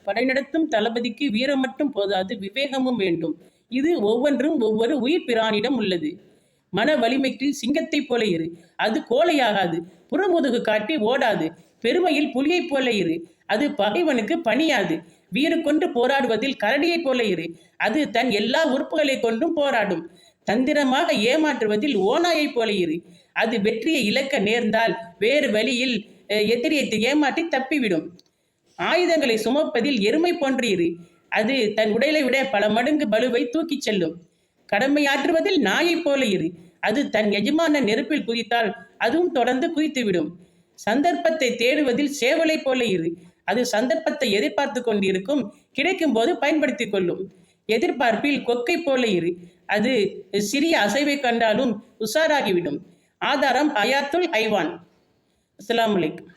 படைநடத்தும் தளபதிக்கு வீரம் மட்டும் போதாது, விவேகமும் வேண்டும். இது ஒவ்வொன்றும் ஒவ்வொரு உயிர் பிரானிடம் உள்ளது. மன வலிமைக்கு சிங்கத்தைப் போல இரு, அது கோழையாகாது. புறமுதுகு காட்டி ஓடாது. பெருமையில் புலியைப் போல இரு, அது பகைவனுக்கு பணியாது. வீறு கொண்டு போராடுவதில் கரடியைப் போல இரு, அது தன் எல்லா உறுப்புகளை கொண்டும் போராடும். தந்திரமாக ஏமாற்றுவதில் ஓநாயைப் போல இரு, அது வெற்றியை இழக்க நேர்ந்தால் வேறு வழியில் எதிரியை ஏமாற்றி தப்பிவிடும். ஆயுதங்களை சுமப்பதில் எருமை போன்று இரு, அது தன் உடலை விட பல மடங்கு பலுவை தூக்கிச் செல்லும். கடமையாற்றுவதில் நாயைப் போல இரு, அது தன் எஜமான நெருப்பில் குதித்தால் அதுவும் தொடர்ந்து குதித்துவிடும். சந்தர்ப்பத்தை தேடுவதில் சேவலை போல இரு, அது சந்தர்ப்பத்தை எதிர்பார்த்து கொண்டிருக்கும், கிடைக்கும் போது பயன்படுத்திக் கொள்ளும். எதிர்பார்ப்பில் கொக்கை போல இரு, அது சிறிய அசைவை கண்டாலும் உஷாராகிவிடும். ஆதாரம் ஹயாத்துல் ஹைவான். அஸ்ஸலாமு அலைக்கும்.